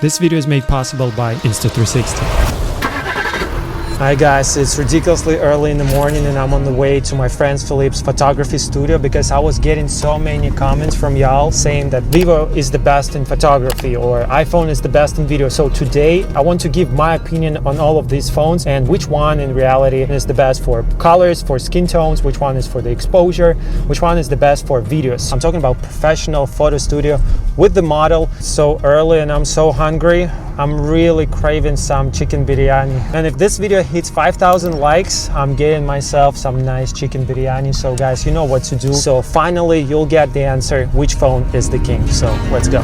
This video is made possible by Insta360. Hi guys, it's ridiculously early in the morning and I'm on the way to my friend Philippe's photography studio because I was getting so many comments from y'all saying that Vivo is the best in photography or iPhone is the best in video. So today I want to give my opinion on all of these phones and which one in reality is the best for colors, for skin tones, which one is for the exposure, which one is the best for videos. I'm talking about professional photo studio with the model. So early and I'm so hungry. I'm really craving some chicken biryani. And if this video hits 5,000 likes, I'm getting myself some nice chicken biryani. So guys, you know what to do. So finally, you'll get the answer, which phone is the king. So let's go.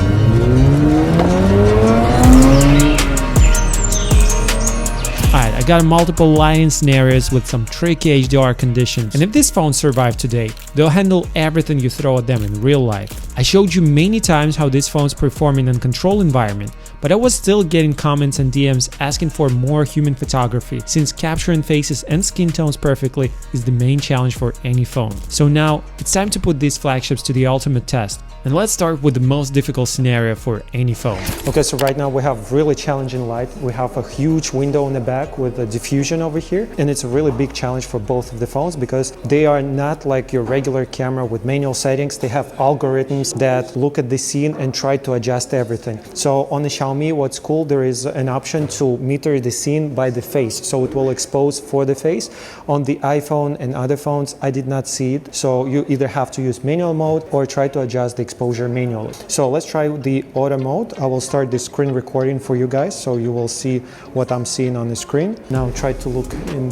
Alright, I got multiple lighting scenarios with some tricky HDR conditions, and if these phones survive today, they'll handle everything you throw at them in real life. I showed you many times how these phones perform in a controlled environment, but I was still getting comments and DMs asking for more human photography, since capturing faces and skin tones perfectly is the main challenge for any phone. So now, it's time to put these flagships to the ultimate test. And let's start with the most difficult scenario for any phone. Okay, so right now we have really challenging light. We have a huge window in the back with a diffusion over here. And it's a really big challenge for both of the phones because they are not like your regular camera with manual settings. They have algorithms that look at the scene and try to adjust everything. So on the Xiaomi, what's cool, there is an option to meter the scene by the face. So it will expose for the face. On the iPhone and other phones, I did not see it. So you either have to use manual mode or try to adjust the exposure manually. So let's try the auto mode. I will start the screen recording for you guys so you will see what I'm seeing on the screen. Now try to look in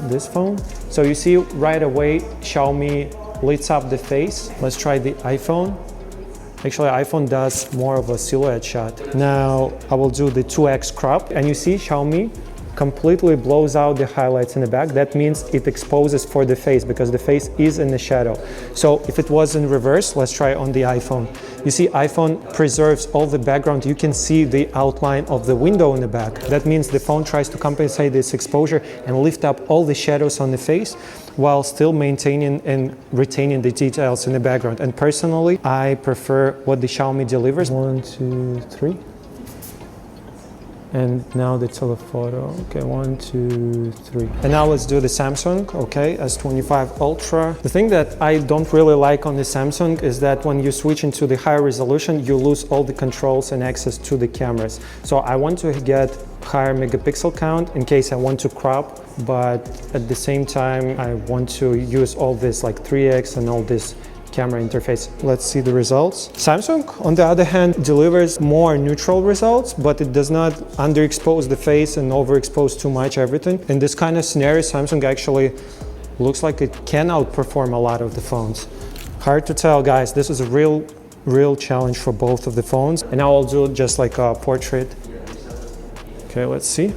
this phone. So you see right away Xiaomi lights up the face. Let's try the iPhone. Actually, iPhone does more of a silhouette shot. Now I will do the 2x crop and you see Xiaomi completely blows out the highlights in the back. That means it exposes for the face because the face is in the shadow. So if it was in reverse, let's try on the iPhone. You see iPhone preserves all the background. You can see the outline of the window in the back. That means the phone tries to compensate this exposure and lift up all the shadows on the face while still maintaining and retaining the details in the background. And personally, I prefer what the Xiaomi delivers. 1, 2, 3. And now the telephoto. Okay, 1, 2, 3. And now let's do the Samsung. Okay, S25 Ultra. The thing that I don't really like on the Samsung is that when you switch into the higher resolution, you lose all the controls and access to the cameras. So I want to get higher megapixel count in case I want to crop, but at the same time, I want to use all this like 3x and all this camera interface. Let's see the results. Samsung, on the other hand, delivers more neutral results, but it does not underexpose the face and overexpose too much everything. In this kind of scenario, Samsung actually looks like it can outperform a lot of the phones. Hard to tell, guys. This is a real challenge for both of the phones. And now I'll do just like a portrait. Okay, let's see.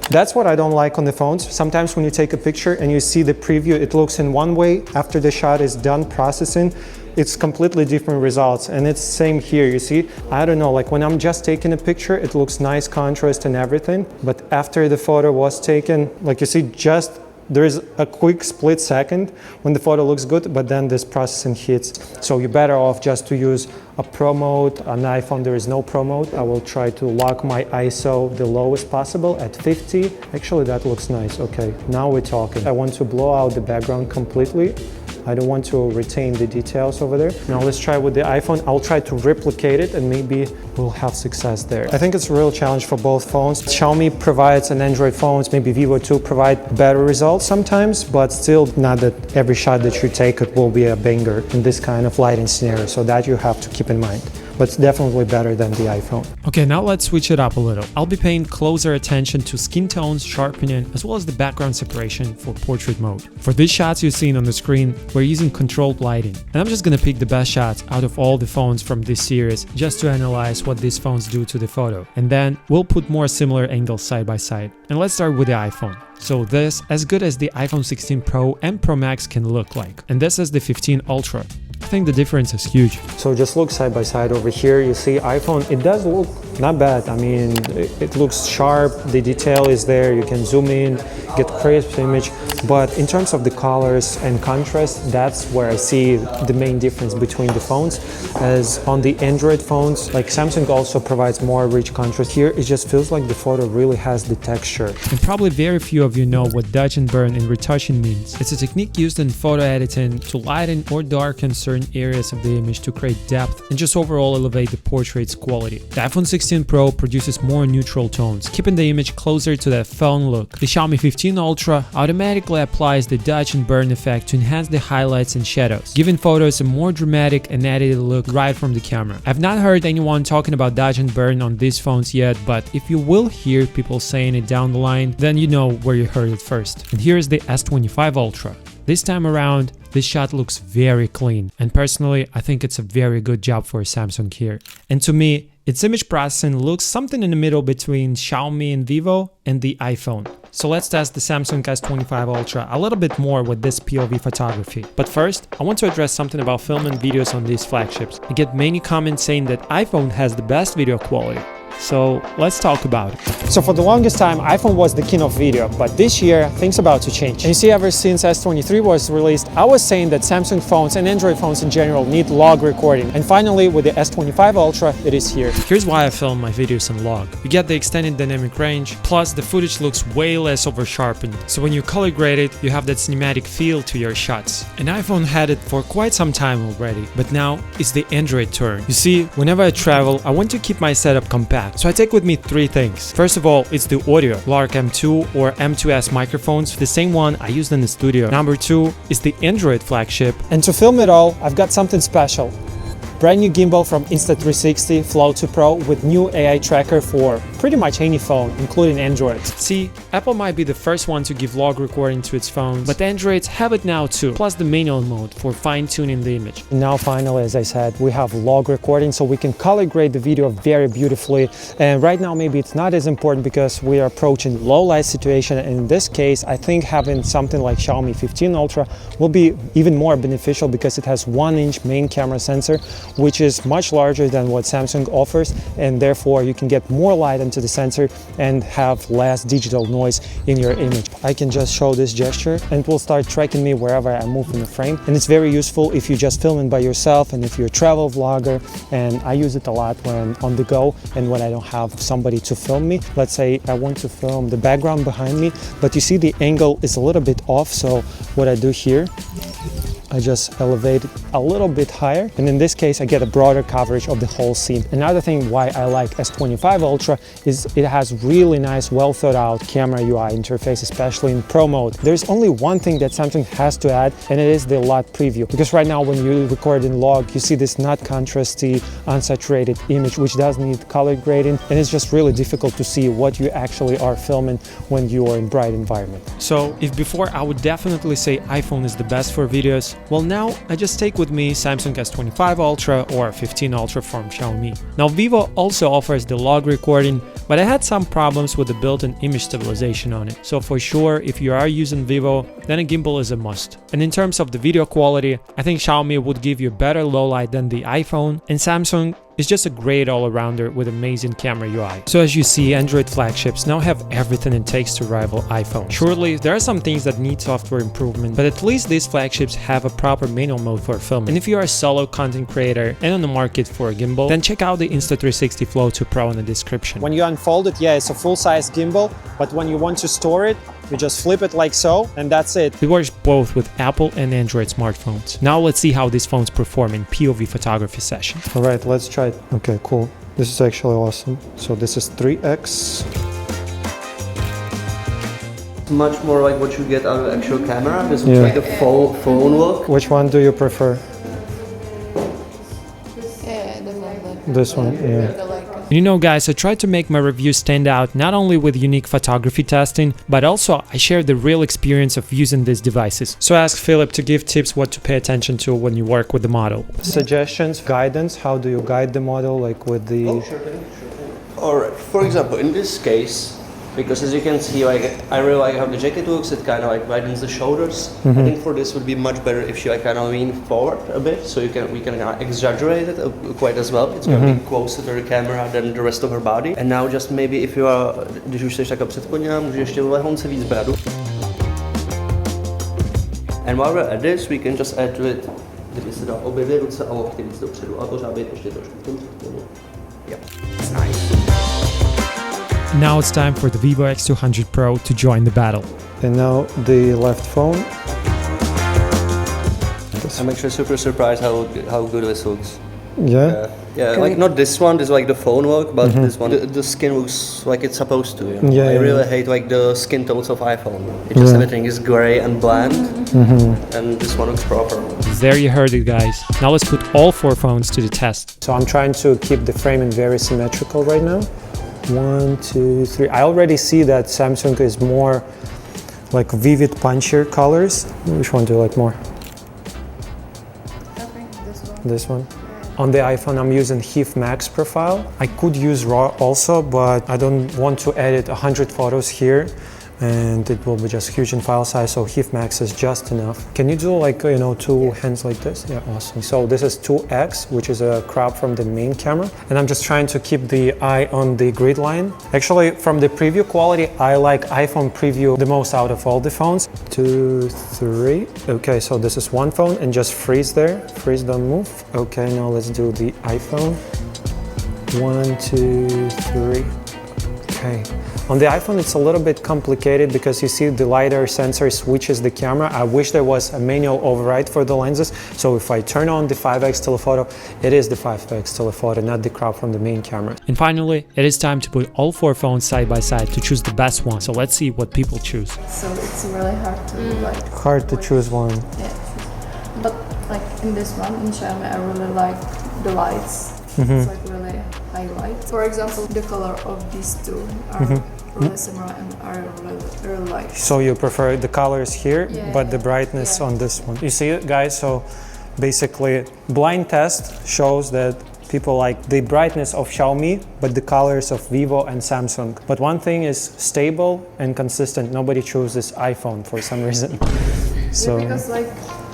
That's what I don't like on the phones. Sometimes when you take a picture and you see the preview, it looks in one way. After the shot is done processing, it's completely different results. And it's same here, you see? I don't know, like when I'm just taking a picture, it looks nice contrast and everything. But after the photo was taken, like you see, just there is a quick split second when the photo looks good, but then this processing hits. So you're better off just to use a Pro mode. On iPhone, there is no Pro mode. I will try to lock my ISO the lowest possible at 50. Actually, that looks nice. Okay, now we're talking. I want to blow out the background completely. I don't want to retain the details over there. Now let's try with the iPhone. I'll try to replicate it and maybe we'll have success there. I think it's a real challenge for both phones. Xiaomi provides and Android phones, maybe Vivo too, provide better results sometimes, but still not that every shot that you take it will be a banger in this kind of lighting scenario. So that you have to keep in mind. But it's definitely better than the iPhone. Okay, now let's switch it up a little. I'll be paying closer attention to skin tones, sharpening, as well as the background separation for portrait mode. For these shots you've seen on the screen, we're using controlled lighting. And I'm just gonna pick the best shots out of all the phones from this series just to analyze what these phones do to the photo. And then we'll put more similar angles side by side. And let's start with the iPhone. So this, as good as the iPhone 16 Pro and Pro Max can look like. And this is the 15 Ultra. I think the difference is huge. So just look side by side over here. You see iPhone, it does look not bad. I mean, it looks sharp, the detail is there, you can zoom in, get crisp image, but in terms of the colors and contrast, that's where I see the main difference between the phones. As on the Android phones, like Samsung also provides more rich contrast. Here it just feels like the photo really has the texture. And probably very few of you know what dodge and burn and retouching means. It's a technique used in photo editing to lighten or darken certain areas of the image to create depth and just overall elevate the portrait's quality. The iPhone 16 Pro produces more neutral tones, keeping the image closer to that phone look. The Xiaomi 15 Ultra automatically applies the dodge and burn effect to enhance the highlights and shadows, giving photos a more dramatic and edited look right from the camera. I've not heard anyone talking about dodge and burn on these phones yet, but if you will hear people saying it down the line, then you know where you heard it first. And here is the S25 Ultra. This time around, this shot looks very clean, and personally, I think it's a very good job for Samsung here. And to me, its image processing looks something in the middle between Xiaomi and Vivo and the iPhone. So let's test the Samsung S25 Ultra a little bit more with this POV photography. But first, I want to address something about filming videos on these flagships. I get many comments saying that iPhone has the best video quality. So let's talk about it. So for the longest time, iPhone was the king of video, but this year, things about to change. And you see, ever since S23 was released, I was saying that Samsung phones and Android phones in general need log recording. And finally, with the S25 Ultra, it is here. Here's why I film my videos in log. You get the extended dynamic range, plus the footage looks way less over-sharpened. So when you color grade it, you have that cinematic feel to your shots. And iPhone had it for quite some time already, but now it's the Android turn. You see, whenever I travel, I want to keep my setup compact. So I take with me three things. First of all, it's the audio, Lark M2 or M2S microphones, the same one I used in the studio. Number two is the Android flagship. And to film it all, I've got something special. Brand new gimbal from Insta360 Flow2 Pro with new AI tracker for pretty much any phone, including Androids. See, Apple might be the first one to give log recording to its phones, but Androids have it now too, plus the manual mode for fine-tuning the image. And now finally, as I said, we have log recording, so we can color grade the video very beautifully. And right now maybe it's not as important because we are approaching low light situation, and in this case I think having something like Xiaomi 15 Ultra will be even more beneficial because it has 1-inch main camera sensor, which is much larger than what Samsung offers, and therefore you can get more light into the sensor and have less digital noise in your image. I can just show this gesture and it will start tracking me wherever I move in the frame, and it's very useful if you're just filming by yourself and if you're a travel vlogger, and I use it a lot when on the go and when I don't have somebody to film me. Let's say I want to film the background behind me, but you see the angle is a little bit off, so what I do here, I just elevate it a little bit higher, and in this case I get a broader coverage of the whole scene. Another thing why I like S25 Ultra is it has really nice, well thought out camera UI interface, especially in Pro mode. There's only one thing that Samsung has to add, and it is the LUT preview, because right now when you record in log you see this not contrasty, unsaturated image which does need color grading, and it's just really difficult to see what you actually are filming when you are in bright environment. So if before I would definitely say iPhone is the best for videos, well, now I just take with me Samsung S25 Ultra or 15 Ultra from Xiaomi. Now Vivo also offers the log recording, but I had some problems with the built-in image stabilization on it. So for sure, if you are using Vivo, then a gimbal is a must. And in terms of the video quality, I think Xiaomi would give you better low light than the iPhone, and Samsung is just a great all-arounder with amazing camera UI. So as you see, Android flagships now have everything it takes to rival iPhone. Surely, there are some things that need software improvement, but at least these flagships have a proper manual mode for filming. And if you are a solo content creator and on the market for a gimbal, then check out the Insta360 Flow2 Pro in the description. When you unfold it, yeah, it's a full-size gimbal, but when you want to store it, you just flip it like so, and that's it. It works both with Apple and Android smartphones. Now let's see how these phones perform in POV photography session. All right, let's try it. Okay, cool. This is actually awesome. So this is 3x. Much more like what you get out of the actual camera. This looks like a phone look. Which one do you prefer? Yeah, This one, yeah. You know guys, I tried to make my review stand out not only with unique photography testing, but also I share the real experience of using these devices. So I asked Philip to give tips what to pay attention to when you work with the model. Suggestions, guidance, how do you guide the model, like with the... Oh, sure thing. All right, for example, in this case, because as you can see, like I really like how the jacket looks. It kind of like widens the shoulders. I think for this would be much better if she like kind of lean forward a bit, so we can kind of exaggerate it quite as well. It's going to be closer to the camera than the rest of her body. And now just maybe if you are, když už jsi takhle předklonila, můžeš ještě lehonce víc bradu. And while we're at this, we can just add to it, kdyby se dal obě dvě ruce a lokty víc dopředu, a pořád být ještě trošku. Yep, it's nice. Now it's time for the Vivo X200 Pro to join the battle. And now the left phone. I'm actually super surprised how good this looks. Yeah? Yeah, like not this one, this is like the phone look, but this one, the skin looks like it's supposed to. You know? Yeah, I really hate like the skin tones of iPhone. It just everything is gray and bland, and this one looks proper. There you heard it, guys. Now let's put all 4 phones to the test. So I'm trying to keep the framing very symmetrical right now. 1, 2, 3. I already see that Samsung is more like vivid, punchier colors. Which one do you like more? I think this one. This one? On the iPhone, I'm using HEIF Max profile. I could use RAW also, but I don't want to edit 100 photos here, and it will be just huge in file size, so HEIF Max is just enough. Can you do like, 2 hands like this? Yeah, awesome. So this is 2x, which is a crop from the main camera, and I'm just trying to keep the eye on the grid line. Actually, from the preview quality, I like iPhone preview the most out of all the phones. 2, 3. Okay, so this is one phone, and just freeze there. Freeze, don't move. Okay, now let's do the iPhone. 1, 2, 3. Okay. On the iPhone, it's a little bit complicated because you see the LiDAR sensor switches the camera. I wish there was a manual override for the lenses. So if I turn on the 5x telephoto, it is the 5x telephoto, not the crop from the main camera. And finally, it is time to put all 4 phones side by side to choose the best one. So let's see what people choose. So it's really hard to like. Hard to choose one. Yeah, but like in this one, in Xiaomi, I really like the lights. It's like really highlight. For example, the color of these two are really similar and are really light. So you prefer the colors here, Yeah, but the brightness on this one. You see it, guys? So basically, blind test shows that people like the brightness of Xiaomi, but the colors of Vivo and Samsung. But one thing is stable and consistent. Nobody chooses iPhone for some reason. So. Yeah, because like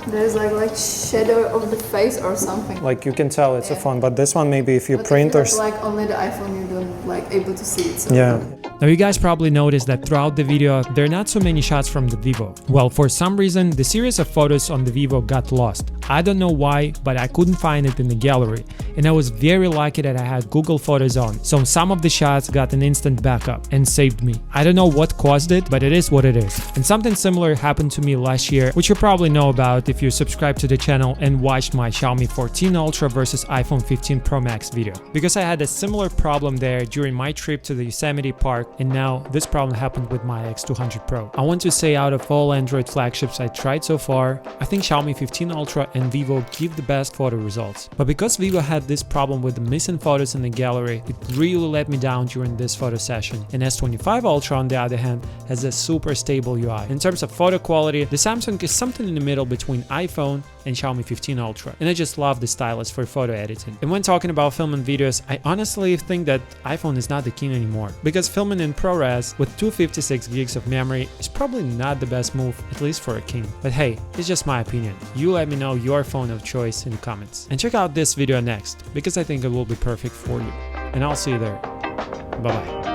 there's like shadow of the face or something. Like you can tell it's a phone, but this one maybe if you But print if you or have, like only the iPhone, you don't like able to see it. So. yeah. Now you guys probably noticed that throughout the video there are not so many shots from the Vivo. Well, for some reason the series of photos on the Vivo got lost. I don't know why, but I couldn't find it in the gallery, and I was very lucky that I had Google Photos on, so some of the shots got an instant backup and saved me. I don't know what caused it, but it is what it is. And something similar happened to me last year, which you probably know about if you subscribed to the channel and watched my Xiaomi 14 Ultra versus iPhone 15 Pro Max video. Because I had a similar problem there during my trip to the Yosemite Park, and now this problem happened with my X200 Pro. I want to say out of all Android flagships I tried so far, I think Xiaomi 15 Ultra and Vivo give the best photo results. But because Vivo had this problem with the missing photos in the gallery, it really let me down during this photo session. And S25 Ultra on the other hand has a super stable UI. In terms of photo quality, the Samsung is something in the middle between iPhone and Xiaomi 15 Ultra, and I just love the stylus for photo editing. And when talking about filming videos, I honestly think that iPhone is not the king anymore, because filming in ProRes with 256 gigs of memory is probably not the best move, at least for a king. But hey, it's just my opinion. You let me know your phone of choice in the comments. And check out this video next, because I think it will be perfect for you. And I'll see you there. Bye bye.